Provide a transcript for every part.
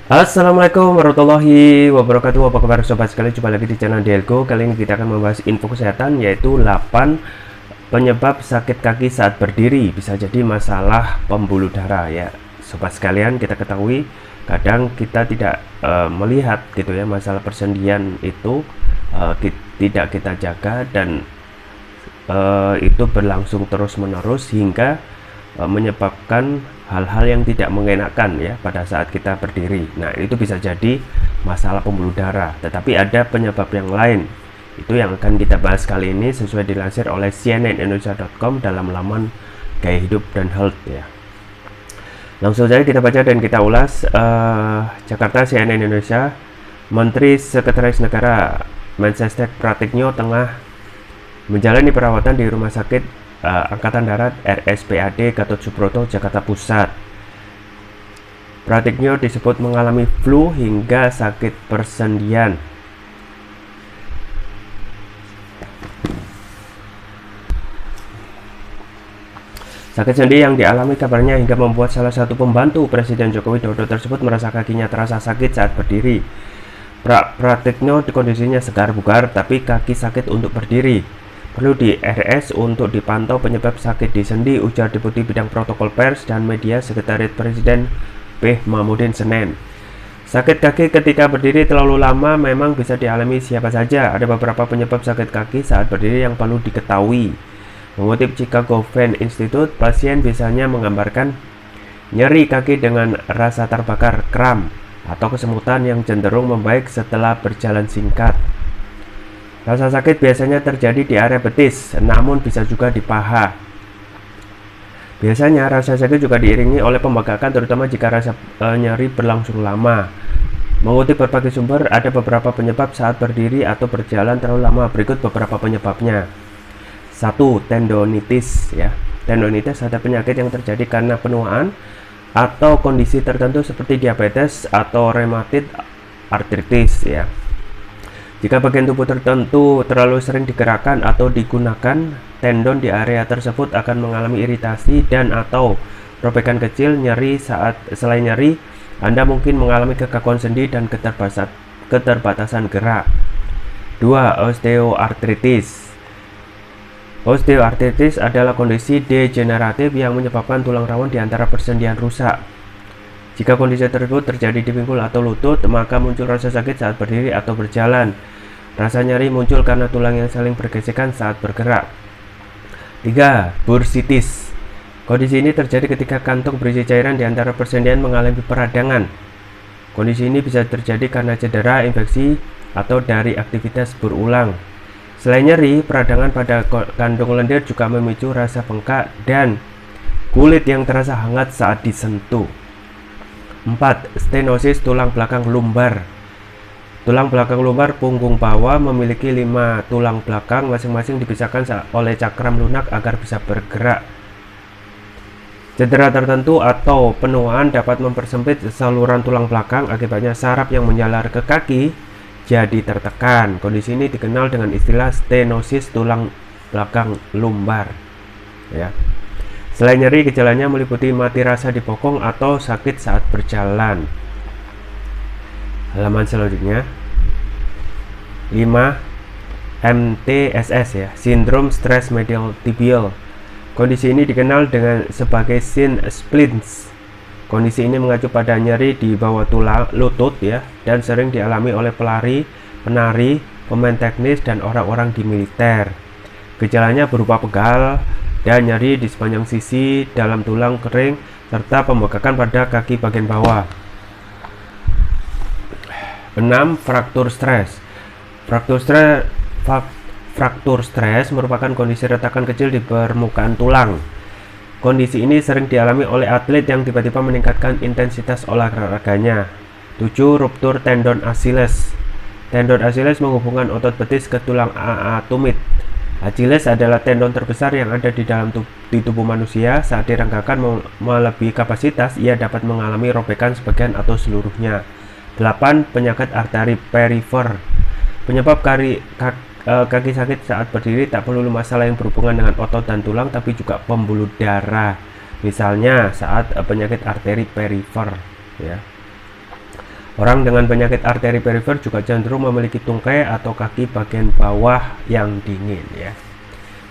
Assalamualaikum warahmatullahi wabarakatuh. Apa kabar sobat sekalian? Jumpa lagi di channel Diego. Kali ini kita akan membahas info kesehatan, yaitu 8 penyebab sakit kaki saat berdiri. Bisa jadi masalah pembuluh darah ya sobat sekalian. Kita ketahui kadang kita tidak melihat gitu ya, masalah persendian itu tidak kita jaga, dan itu berlangsung terus menerus hingga menyebabkan hal-hal yang tidak mengenakan ya pada saat kita berdiri. Nah, itu bisa jadi masalah pembuluh darah, tetapi ada penyebab yang lain. Itu yang akan kita bahas kali ini, sesuai dilansir oleh cnnindonesia.com dalam laman gaya hidup dan health ya. Langsung saja kita baca dan kita ulas. Jakarta, CNN Indonesia. Menteri Sekretaris Negara Mensesnek Pratikno tengah menjalani perawatan di Rumah Sakit Angkatan Darat RSPAD Gatot Subroto, Jakarta Pusat. Pratikno disebut mengalami flu hingga sakit persendian. Sakit sendi yang dialami kabarnya hingga membuat salah satu pembantu Presiden Joko Widodo tersebut merasa kakinya terasa sakit saat berdiri. Pratikno di kondisinya segar bugar, tapi kaki sakit untuk berdiri. Perlu di RS untuk dipantau penyebab sakit di sendi, ujar Deputi Bidang Protokol Pers dan Media Sekretariat Presiden P. Mahmudin Senin. Sakit kaki ketika berdiri terlalu lama memang bisa dialami siapa saja. Ada beberapa penyebab sakit kaki saat berdiri yang perlu diketahui. Mengutip Chicago Vein Institute, pasien biasanya menggambarkan nyeri kaki dengan rasa terbakar, kram, atau kesemutan yang cenderung membaik setelah berjalan singkat. Rasa sakit biasanya terjadi di area betis, namun bisa juga di paha. Biasanya rasa sakit juga diiringi oleh pembengkakan, terutama jika rasa nyeri berlangsung lama. Mengutip berbagai sumber, ada beberapa penyebab saat berdiri atau berjalan terlalu lama. Berikut beberapa penyebabnya. 1. Tendonitis ya. Tendonitis adalah penyakit yang terjadi karena penuaan atau kondisi tertentu seperti diabetes atau rematit artritis ya. Jika bagian tubuh tertentu terlalu sering digerakkan atau digunakan, tendon di area tersebut akan mengalami iritasi dan atau robekan kecil. Selain nyeri, Anda mungkin mengalami kekakuan sendi dan keterbatasan gerak. 2. Osteoartritis. Osteoartritis adalah kondisi degeneratif yang menyebabkan tulang rawan di antara persendian rusak. Jika kondisi tersebut terjadi di pinggul atau lutut, maka muncul rasa sakit saat berdiri atau berjalan. Rasa nyeri muncul karena tulang yang saling bergesekan saat bergerak. 3. Bursitis. Kondisi ini terjadi ketika kantong berisi cairan di antara persendian mengalami peradangan. Kondisi ini bisa terjadi karena cedera, infeksi, atau dari aktivitas berulang. Selain nyeri, peradangan pada kantong lendir juga memicu rasa bengkak dan kulit yang terasa hangat saat disentuh. 4. Stenosis tulang belakang lumbar. Tulang belakang lumbar punggung bawah memiliki 5 tulang belakang, masing-masing dipisahkan oleh cakram lunak agar bisa bergerak. Cedera tertentu atau penuaan dapat mempersempit saluran tulang belakang, akibatnya saraf yang menjalar ke kaki jadi tertekan. Kondisi ini dikenal dengan istilah stenosis tulang belakang lumbar ya. Selain nyeri, gejalanya meliputi mati rasa di bokong atau sakit saat berjalan. Halaman selanjutnya. 5. MTSS ya, sindrom stress medial tibial. Kondisi ini dikenal sebagai shin splints. Kondisi ini mengacu pada nyeri di bawah tulang lutut ya, dan sering dialami oleh pelari, penari, pemain teknis, dan orang-orang di militer. Gejalanya berupa pegal dan nyeri di sepanjang sisi dalam tulang kering serta pembengkakan pada kaki bagian bawah. 6. Fraktur stres. Fraktur stres merupakan kondisi retakan kecil di permukaan tulang. Kondisi ini sering dialami oleh atlet yang tiba-tiba meningkatkan intensitas olahraganya. 7. Ruptur tendon Achilles. Tendon Achilles menghubungkan otot betis ke tulang tumit. Achilles adalah tendon terbesar yang ada di tubuh manusia. Saat direnggakan melebihi kapasitas, ia dapat mengalami robekan sebagian atau seluruhnya. 8. Penyakit arteri perifer. Penyebab kaki sakit saat berdiri tak perlu masalah yang berhubungan dengan otot dan tulang, tapi juga pembuluh darah. Misalnya saat penyakit arteri perifer ya. Orang dengan penyakit arteri perifer juga cenderung memiliki tungkai atau kaki bagian bawah yang dingin ya.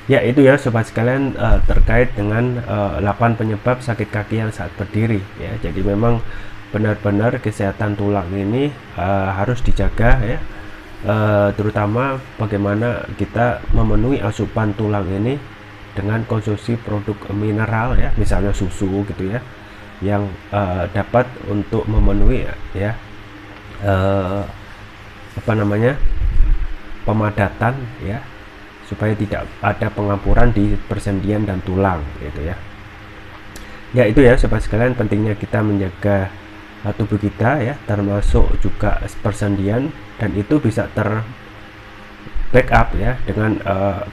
Ya itu ya sobat sekalian terkait dengan 8 penyebab sakit kaki yang saat berdiri ya. Jadi memang benar-benar kesehatan tulang ini harus dijaga ya. Terutama bagaimana kita memenuhi asupan tulang ini dengan konsumsi produk mineral ya, misalnya susu gitu ya, yang dapat untuk memenuhi ya pemadatan ya, supaya tidak ada pengampuran di persendian dan tulang gitu ya. Ya itu ya sobat sekalian, pentingnya kita menjaga tubuh kita ya, termasuk juga persendian, dan itu bisa backup ya dengan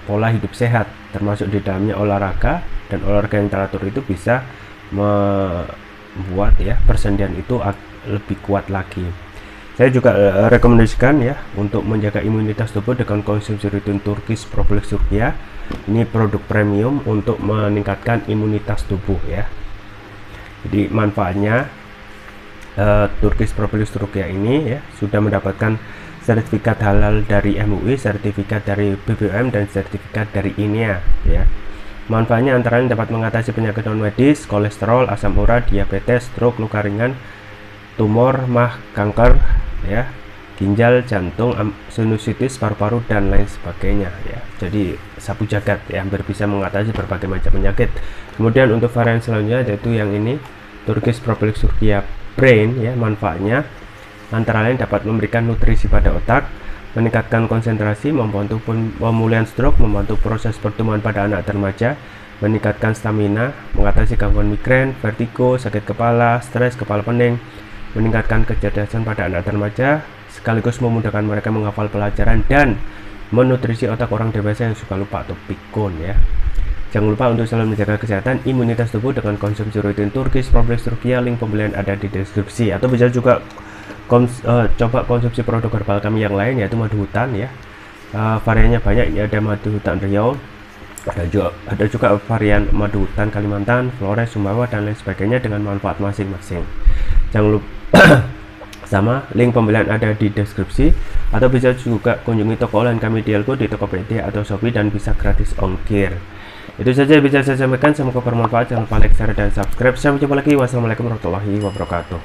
pola hidup sehat, termasuk di dalamnya olahraga, dan olahraga yang teratur itu bisa membuat ya persendian itu lebih kuat lagi. Saya juga rekomendasikan ya untuk menjaga imunitas tubuh dengan konsumsi rutin Turkish Propolis Turkiya. Ini produk premium untuk meningkatkan imunitas tubuh ya. Jadi manfaatnya Turkish Propolis Turkiya ini ya sudah mendapatkan sertifikat halal dari MUI, sertifikat dari BPOM, dan sertifikat dari INEA ya. Manfaatnya antara lain dapat mengatasi penyakit non medis, kolesterol, asam urat, diabetes, stroke, luka ringan, tumor, mah, kanker ya, ginjal, jantung, sinusitis, paru-paru, dan lain sebagainya ya. Jadi sapu jagat ya, hampir bisa mengatasi berbagai macam penyakit. Kemudian untuk varian selanjutnya yaitu yang ini, Turkish Propolis Turkiya Brain ya. Manfaatnya antara lain dapat memberikan nutrisi pada otak, meningkatkan konsentrasi, membantu pemulihan stroke, membantu proses pertumbuhan pada anak dan remaja, meningkatkan stamina, mengatasi gangguan migrain, vertigo, sakit kepala, stres, kepala pening, meningkatkan kecerdasan pada anak dan remaja, sekaligus memudahkan mereka menghafal pelajaran dan menutrisi otak orang dewasa yang suka lupa atau pikun ya. Jangan lupa untuk selalu menjaga kesehatan imunitas tubuh dengan konsumsi rutin Turkish Propolis Turkiya. Link pembelian ada di deskripsi, atau bisa juga coba konsumsi produk herbal kami yang lain yaitu madu hutan ya. Variannya banyak, ini ada madu hutan Riau, ada juga varian madu hutan Kalimantan, Flores, Sumbawa, dan lain sebagainya dengan manfaat masing-masing. Jangan lupa sama link pembelian ada di deskripsi, atau bisa juga kunjungi toko online kami di Elko, di Tokopedia atau Shopee, dan bisa gratis ongkir. Itu saja bisa saya sampaikan, semoga bermanfaat. Jangan lupa like, share, dan subscribe. Sampai jumpa lagi. Wassalamualaikum warahmatullahi wabarakatuh.